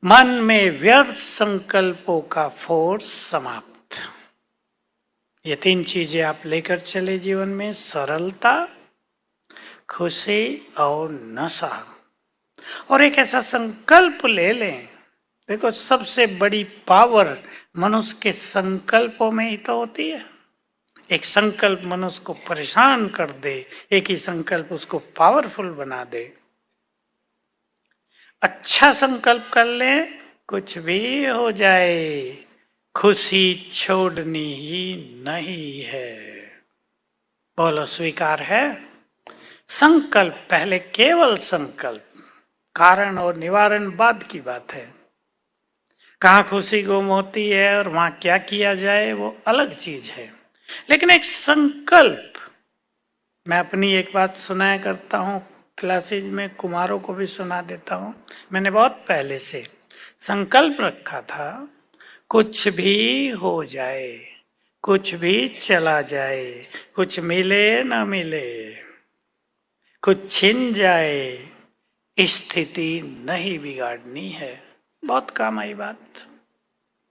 मन में व्यर्थ संकल्पों का फोर्स समाप्त। ये 3 चीजें आप लेकर चले जीवन में, सरलता, खुशी और नशा। और एक ऐसा संकल्प ले लें। देखो, सबसे बड़ी पावर मनुष्य के संकल्पों में ही तो होती है। एक संकल्प मनुष्य को परेशान कर दे, एक ही संकल्प उसको पावरफुल बना दे। अच्छा संकल्प कर लें, कुछ भी हो जाए, खुशी छोड़नी ही नहीं है। बोलो, स्वीकार है? संकल्प पहले, केवल संकल्प। कारण और निवारण बाद की बात है। कहाँ खुशी गुम होती है और वहां क्या किया जाए वो अलग चीज है। लेकिन एक संकल्प, मैं अपनी एक बात सुनाया करता हूँ क्लासेज में, कुमारों को भी सुना देता हूँ। मैंने बहुत पहले से संकल्प रखा था, कुछ भी हो जाए, कुछ भी चला जाए, कुछ मिले ना मिले, कुछ छिन जाए, स्थिति नहीं बिगाड़नी है। बहुत काम आई बात,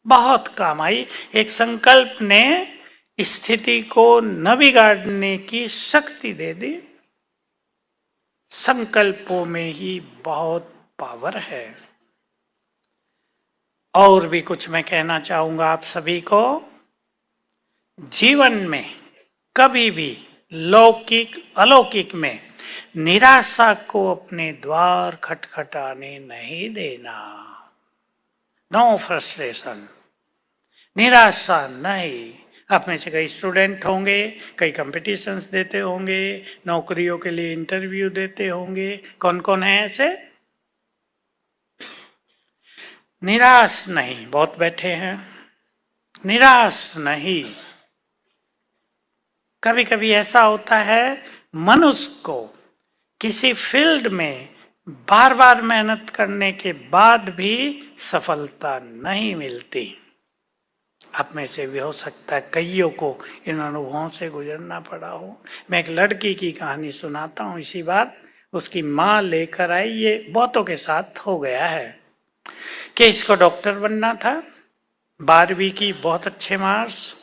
बहुत काम आई। एक संकल्प ने स्थिति को न बिगाड़ने की शक्ति दे दी। संकल्पों में ही बहुत पावर है। और भी कुछ मैं कहना चाहूंगा आप सभी को। जीवन में कभी भी लौकिक अलौकिक में निराशा को अपने द्वार खटखटाने नहीं देना। नो फ्रस्ट्रेशन, निराशा नहीं। आप में से कई स्टूडेंट होंगे, कई कंपटीशंस देते होंगे, नौकरियों के लिए इंटरव्यू देते होंगे। कौन कौन है ऐसे? निराश नहीं, बहुत बैठे हैं। निराश नहीं। कभी कभी ऐसा होता है, मनुष्य को किसी फील्ड में बार बार मेहनत करने के बाद भी सफलता नहीं मिलती। आप में से भी हो सकता है कईयों को इन अनुभवों से गुजरना पड़ा हो। मैं एक लड़की की कहानी सुनाता हूँ इसी बार। उसकी माँ लेकर आई, ये बहुतों के साथ हो गया है, कि इसको डॉक्टर बनना था। 12वीं की बहुत अच्छे मार्क्स,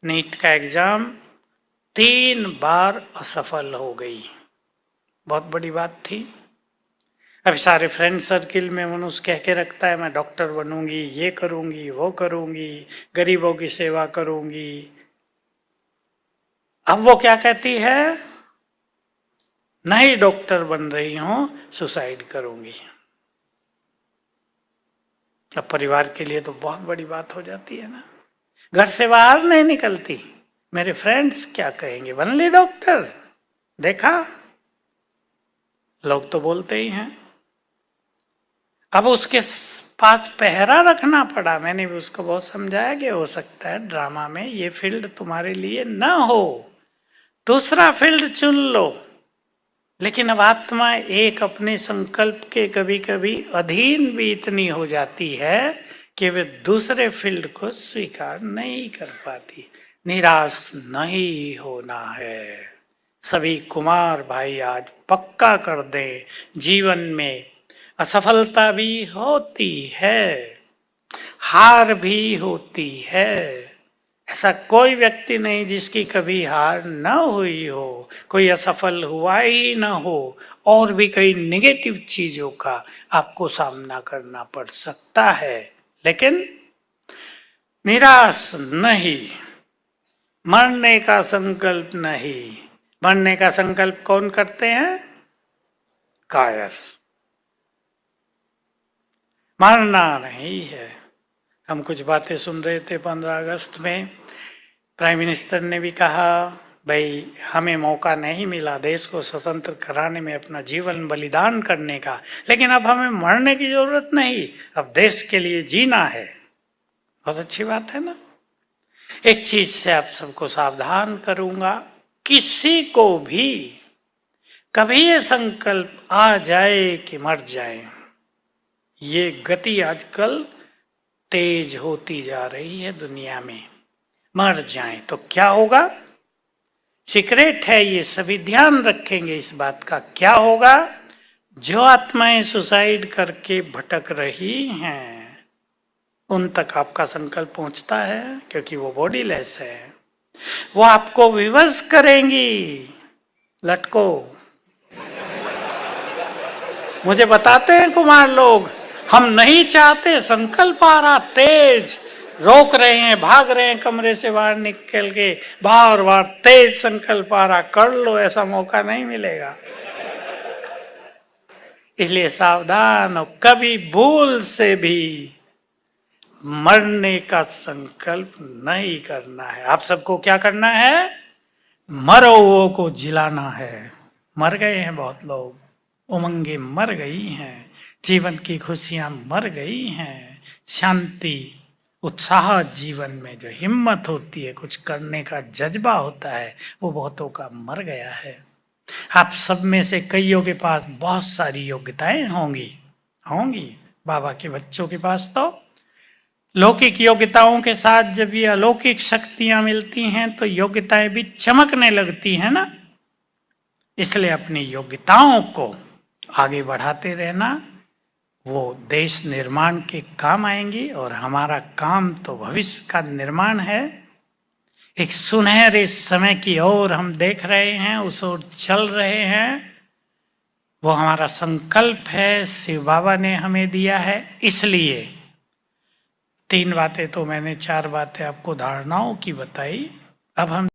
नीट का एग्जाम, 3 बार असफल हो गई। बहुत बड़ी बात थी। अभी सारे फ्रेंड सर्किल में मनुष्य कह के रखता है, मैं डॉक्टर बनूंगी, ये करूंगी, वो करूंगी, गरीबों की सेवा करूंगी। अब वो क्या कहती है? नहीं डॉक्टर बन रही हूं, सुसाइड करूंगी। अब परिवार के लिए तो बहुत बड़ी बात हो जाती है ना। घर से बाहर नहीं निकलती, मेरे फ्रेंड्स क्या कहेंगे, बन ली डॉक्टर। देखा, लोग तो बोलते ही हैं। अब उसके पास पहरा रखना पड़ा। मैंने भी उसको बहुत समझाया कि हो सकता है ड्रामा में ये फील्ड तुम्हारे लिए ना हो, दूसरा फील्ड चुन लो। लेकिन अब आत्मा एक अपने संकल्प के कभी कभी अधीन भी इतनी हो जाती है कि वे दूसरे फील्ड को स्वीकार नहीं कर पाती। निराश नहीं होना है। सभी कुमार भाई आज पक्का कर दे, जीवन में असफलता भी होती है, हार भी होती है। ऐसा कोई व्यक्ति नहीं जिसकी कभी हार न हुई हो, कोई असफल हुआ ही ना हो। और भी कई नेगेटिव चीजों का आपको सामना करना पड़ सकता है, लेकिन निराश नहीं, मरने का संकल्प नहीं। मरने का संकल्प कौन करते हैं? कायर। मरना नहीं है। हम कुछ बातें सुन रहे थे 15 अगस्त में, प्राइम मिनिस्टर ने भी कहा, भाई हमें मौका नहीं मिला देश को स्वतंत्र कराने में अपना जीवन बलिदान करने का, लेकिन अब हमें मरने की जरूरत नहीं, अब देश के लिए जीना है। बहुत अच्छी बात है ना। एक चीज से आप सबको सावधान करूंगा, किसी को भी कभी ये संकल्प आ जाए कि मर जाए, ये गति आजकल तेज होती जा रही है दुनिया में। मर जाएं तो क्या होगा? सीक्रेट है, ये सभी ध्यान रखेंगे इस बात का। क्या होगा? जो आत्माएं सुसाइड करके भटक रही हैं उन तक आपका संकल्प पहुंचता है, क्योंकि वो बॉडीलेस है। वो आपको विवश करेंगी। लटको। मुझे बताते हैं कुमार लोग, हम नहीं चाहते, संकल्प आ रहा तेज, रोक रहे हैं, भाग रहे हैं कमरे से बाहर निकल के, बार बार तेज संकल्प आ रहा, कर लो, ऐसा मौका नहीं मिलेगा। इसलिए सावधान हो, कभी भूल से भी मरने का संकल्प नहीं करना है। आप सबको क्या करना है? मरो को जिलाना है। मर गए हैं बहुत लोग, उमंगे मर गई हैं, जीवन की खुशियां मर गई हैं, शांति उत्साह जीवन में जो हिम्मत होती है, कुछ करने का जज्बा होता है, वो बहुतों का मर गया है। आप सब में से कईयों के पास बहुत सारी योग्यताएं होंगी होंगी बाबा के बच्चों के पास तो लौकिक योग्यताओं के साथ जब ये अलौकिक शक्तियां मिलती हैं तो योग्यताएं भी चमकने लगती हैं ना। इसलिए अपनी योग्यताओं को आगे बढ़ाते रहना, वो देश निर्माण के काम आएंगी। और हमारा काम तो भविष्य का निर्माण है। एक सुनहरे समय की ओर हम देख रहे हैं, उस ओर चल रहे हैं। वो हमारा संकल्प है, शिव बाबा ने हमें दिया है। इसलिए 3 बातें तो मैंने, 4 बातें आपको धारणाओं की बताई। अब हम